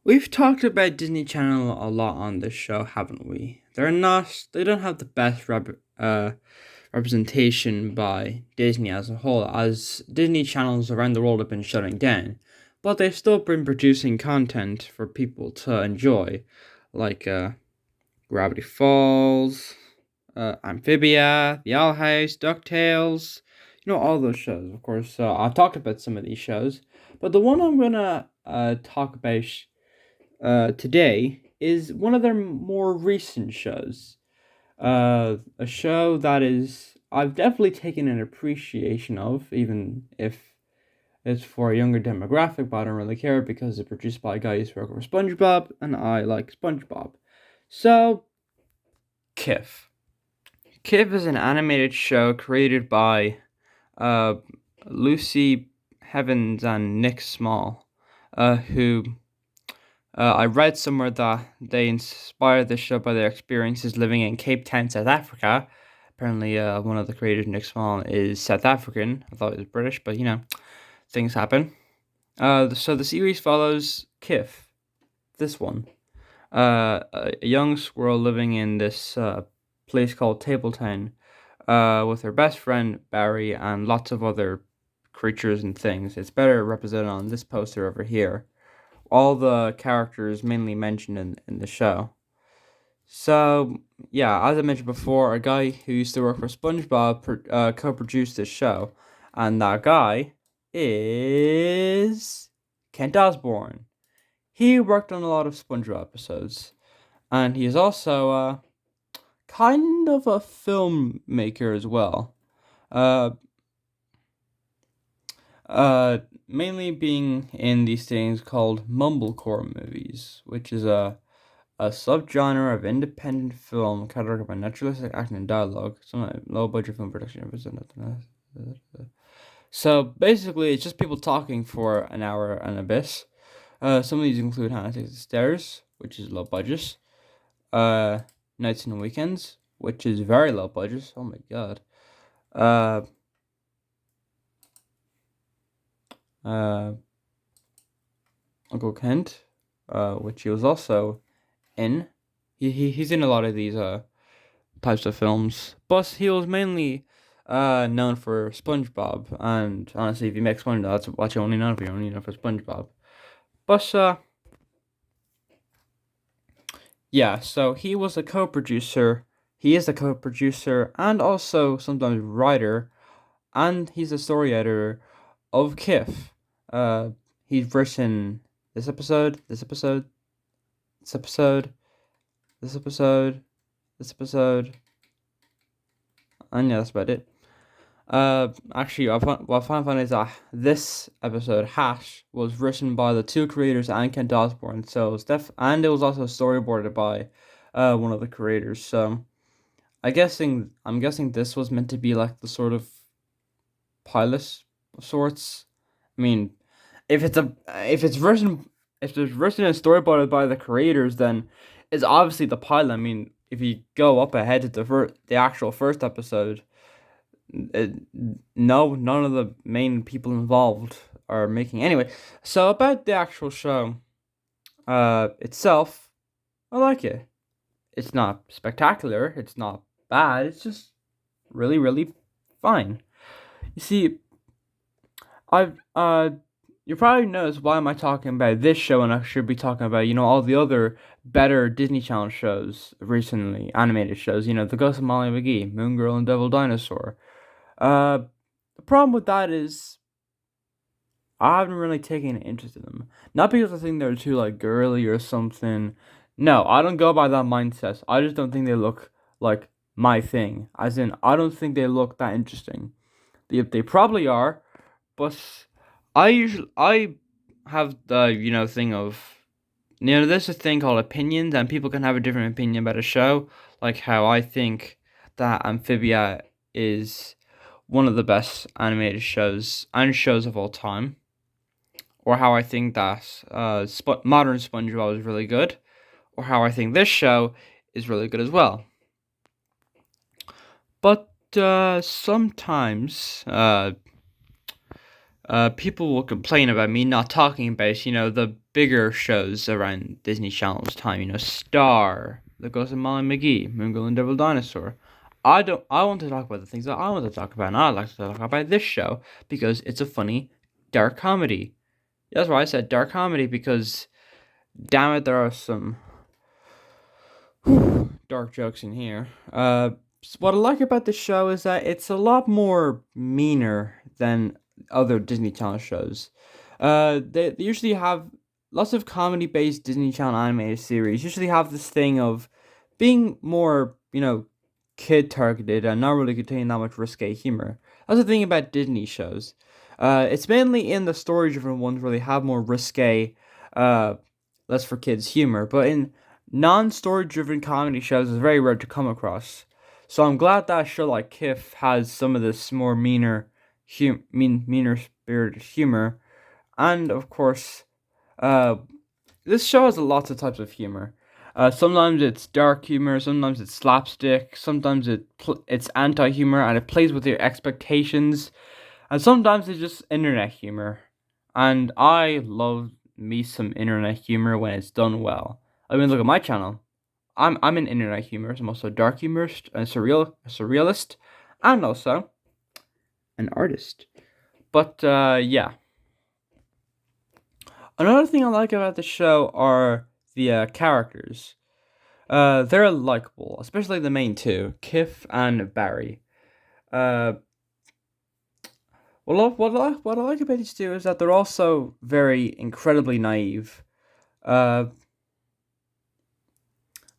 We've talked about Disney Channel a lot on this show, haven't we? They don't have the best representation by Disney as a whole, as Disney channels around the world have been shutting down, but they've still been producing content for people to enjoy, like Gravity Falls, Amphibia, The Owl House, DuckTales, all those shows, of course. So I've talked about some of these shows, but the one I'm gonna talk about today is one of their more recent shows. A show that is I've definitely taken an appreciation of, even if it's for a younger demographic, but I don't really care because it's produced by guys who work for SpongeBob, and I like SpongeBob. So, Kiff. Kiff is an animated show created by uh, Lucy Heavens and Nick Small, who I read somewhere that they inspired the show by their experiences living in Cape Town, South Africa. Apparently, one of the creators, Nick Small, is South African. I thought he was British, but things happen. So the series follows Kiff, this one, a young squirrel living in this place called Tabletown, with her best friend Barry and lots of other creatures and things. It's better represented on this poster over here. All the characters mainly mentioned in the show. So, yeah, as I mentioned before, a guy who used to work for SpongeBob co-produced this show, and that guy is Kent Osborne. He worked on a lot of SpongeBob episodes, and he is also kind of a filmmaker as well. Uh, Mainly being in these things called mumblecore movies, which is a subgenre of independent film categorized by naturalistic acting and dialogue, some low budget film production. So basically, it's just people talking for an hour and a bit. Some of these include Hannah Takes the Stairs, which is low budget. Nights and Weekends, which is very low budget. Oh my god. Uncle Kent, which he was also in. He's in a lot of these types of films, but he was mainly known for SpongeBob. And honestly, if you make SpongeBob, that's what you're only known for. You're only known for SpongeBob. But yeah, so he was a co-producer. He is a co-producer and also sometimes writer, and he's a story editor of Kiff. He's written this episode, this episode, this episode, this episode, this episode, and yeah, that's about it. Actually, what I find funny is that this episode, Hash, was written by the two creators and Kent Osborne. So and it was also storyboarded by, one of the creators. So I'm guessing this was meant to be like the sort of pilot of sorts. I mean, if it's written if it's written and storyboarded by the creators, then it's obviously the pilot. I mean, if you go up ahead to the actual first episode, no, none of the main people involved are making anyway. So about the actual show, itself, I like it. It's not spectacular. It's not bad. It's just really, really fine. You see, I've you probably noticed why am I talking about this show and I should be talking about all the other better Disney Channel shows recently, animated shows. The Ghost of Molly McGee, Moon Girl, and Devil Dinosaur. The problem with that is I haven't really taken an interest in them. Not because I think they're too like girly or something. No, I don't go by that mindset. I just don't think they look like my thing. As in, I don't think they look that interesting. They probably are, but I have the thing of there's a thing called opinions, and people can have a different opinion about a show. Like how I think that Amphibia is one of the best animated shows and shows of all time, or how I think that modern SpongeBob is really good, or how I think this show is really good as well. But sometimes people will complain about me not talking about, the bigger shows around Disney Channel's time, Star, The Ghost of Molly McGee, Moongirl and Devil Dinosaur. I want to talk about the things that I want to talk about, and I like to talk about this show because it's a funny, dark comedy. That's why I said dark comedy, because, damn it, there are some dark jokes in here. What I like about the show is that it's a lot more meaner than other Disney Channel shows. They usually have lots of comedy-based Disney Channel animated series. Usually have this thing of being more, kid-targeted and not really containing that much risque humor. That's the thing about Disney shows. It's mainly in the story-driven ones where they have more risque, less for kids humor. But in non-story-driven comedy shows, it's very rare to come across. So I'm glad that a show like Kiff has some of this more meaner spirited humor, and of course, this show has lots of types of humor. Sometimes it's dark humor, sometimes it's slapstick, sometimes it's anti-humor and it plays with your expectations, and sometimes it's just internet humor. And I love me some internet humor when it's done well. I mean, look at my channel. I'm an internet humorist. I'm also a dark humorist, a surrealist, and also an artist. But yeah. Another thing I like about the show are the characters. They're likable, especially the main two, Kiff and Barry. What I like about these two is that they're also very incredibly naive.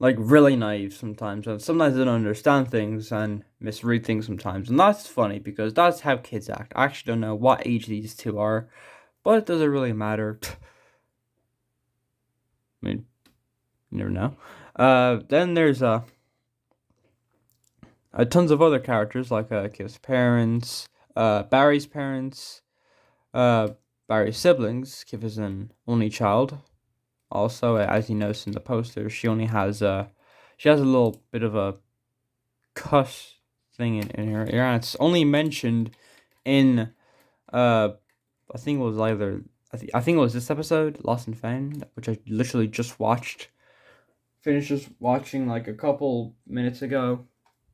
Like really naive sometimes, and sometimes they don't understand things and misread things sometimes, and that's funny because that's how kids act. I actually don't know what age these two are, but it doesn't really matter. I mean, you never know. Then there's tons of other characters like Kiff's parents, Barry's parents, Barry's siblings. Kiff is an only child. Also, as you notice in the poster, she has a little bit of a cuss thing in her ear, and it's only mentioned in I think it was I think it was this episode, Lost and Found, which I literally just watched. Finished just watching like a couple minutes ago.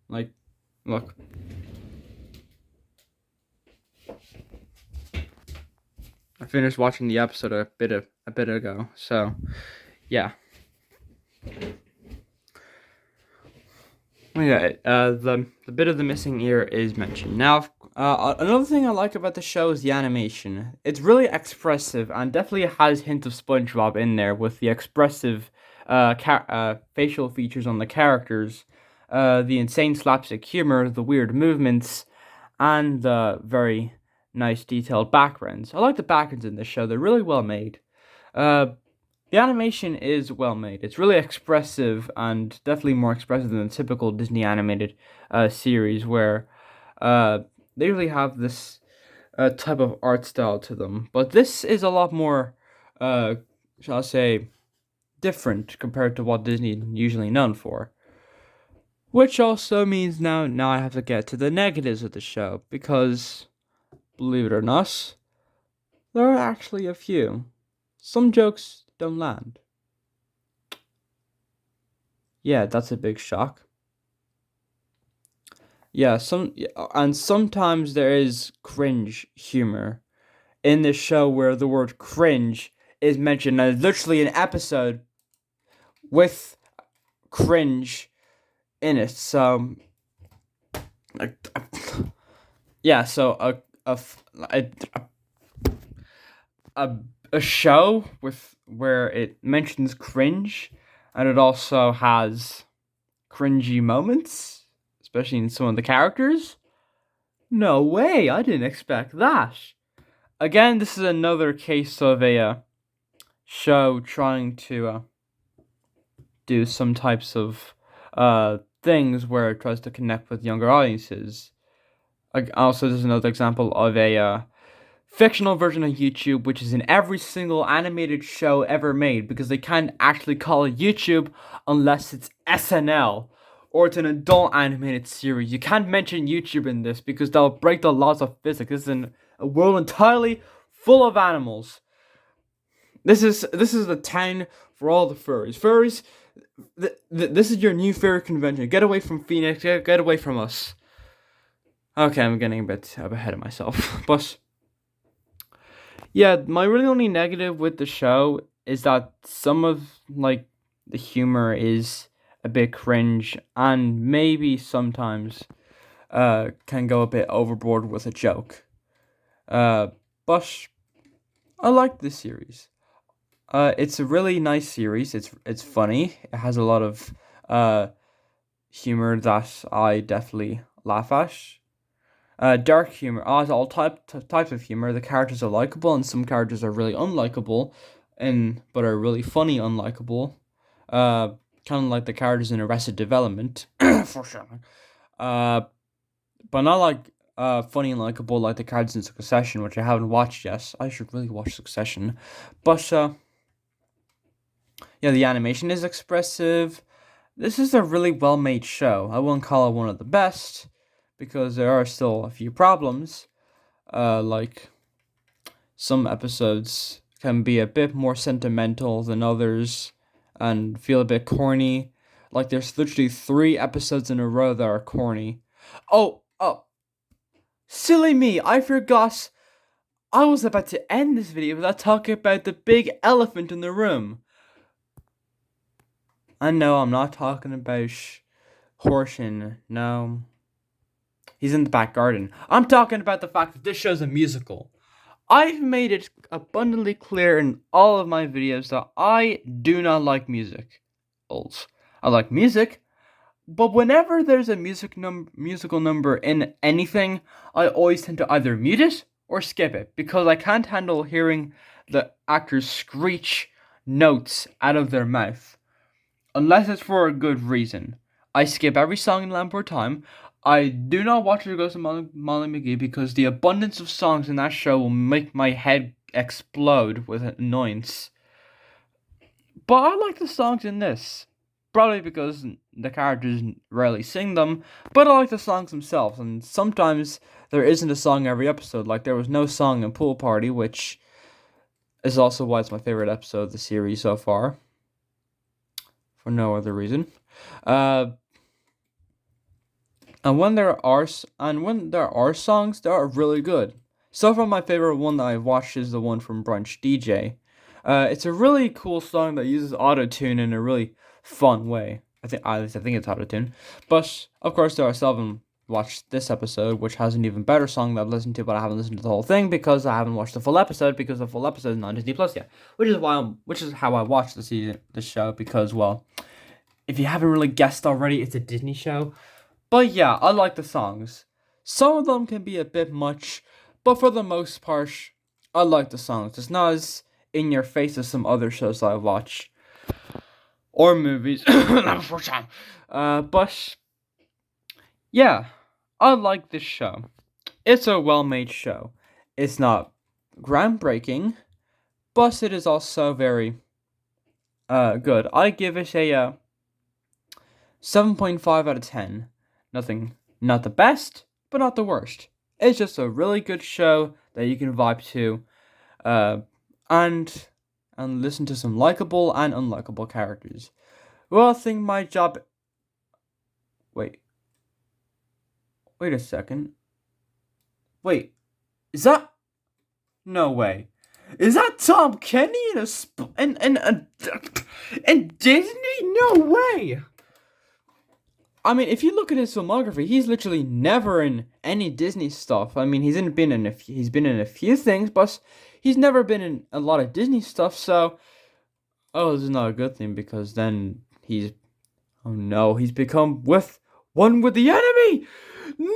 Like, look. I finished watching the episode a bit ago. So, yeah. Okay, the bit of the missing ear is mentioned. Now, another thing I like about the show is the animation. It's really expressive and definitely has hint of Spongebob in there with the expressive facial features on the characters, the insane slapstick humor, the weird movements, and the very nice detailed backgrounds. I like the backgrounds in this show. They're really well made. The animation is well made. It's really expressive and definitely more expressive than the typical Disney animated series where they usually have this type of art style to them. But this is a lot more, shall I say, different compared to what Disney is usually known for. Which also means now I have to get to the negatives of the show, because, believe it or not, there are actually a few. Some jokes don't land. Yeah, that's a big shock. Yeah, sometimes there is cringe humor in this show where the word cringe is mentioned. And literally an episode with cringe in it. So, yeah. So a show where it mentions cringe, and it also has cringy moments, especially in some of the characters. No way! I didn't expect that. Again, this is another case of a show trying to do some types of things where it tries to connect with younger audiences. Also, there's another example of a fictional version of YouTube, which is in every single animated show ever made, because they can't actually call it YouTube unless it's SNL or it's an adult animated series. You can't mention YouTube in this because they'll break the laws of physics. This is a world entirely full of animals. This is the town for all the furries. Furries, this is your new furry convention. Get away from Phoenix. Get away from us. Okay, I'm getting a bit ahead of myself. But yeah, my really only negative with the show is that some of like the humor is a bit cringe and maybe sometimes can go a bit overboard with a joke. But I like this series. It's a really nice series. It's funny. It has a lot of humor that I definitely laugh at. Dark humor. As all types of humor. The characters are likable, and some characters are really unlikable, but are really funny unlikable. Kind of like the characters in Arrested Development, for sure. But not like funny and likable like the characters in Succession, which I haven't watched yet. I should really watch Succession, but yeah, the animation is expressive. This is a really well-made show. I wouldn't call it one of the best, because there are still a few problems. Like, some episodes can be a bit more sentimental than others, and feel a bit corny. Like, there's literally 3 episodes in a row that are corny. Oh! Silly me, I forgot. I was about to end this video without talking about the big elephant in the room. I know I'm not talking about Horshin. No. He's in the back garden. I'm talking about the fact that this show's a musical. I've made it abundantly clear in all of my videos that I do not like musicals. I like music, but whenever there's a musical number in anything, I always tend to either mute it or skip it, because I can't handle hearing the actors screech notes out of their mouth. Unless it's for a good reason. I skip every song in Lamp for Time. I do not watch The Ghost of Molly McGee because the abundance of songs in that show will make my head explode with annoyance. But I like the songs in this. Probably because the characters rarely sing them, but I like the songs themselves, and sometimes there isn't a song every episode. Like, there was no song in Pool Party, which is also why it's my favorite episode of the series so far. For no other reason. And when there are songs, they are really good. So far, my favorite one that I've watched is the one from Brunch DJ. It's a really cool song that uses autotune in a really fun way. I think it's autotune. But of course, there are 7 watched this episode, which has an even better song that I've listened to, but I haven't listened to the whole thing because I haven't watched the full episode, because the full episode is not on Disney Plus yet. Which is how I watched the show, because, well, if you haven't really guessed already, it's a Disney show. But yeah, I like the songs. Some of them can be a bit much, but for the most part, I like the songs. It's not as in your face as some other shows that I watch. Or movies. But yeah, I like this show. It's a well-made show. It's not groundbreaking, but it is also very good. I give it a 7.5 out of 10. Not the best, but not the worst. It's just a really good show that you can vibe to, and listen to some likable and unlikable characters. Well, I think my job... Wait a second. Wait, is that... No way. Is that Tom Kenny in Disney? No way! I mean, if you look at his filmography, he's literally never in any Disney stuff. I mean, he's been in a few things, but he's never been in a lot of Disney stuff. So, this is not a good thing, because then he's become one with the enemy. No.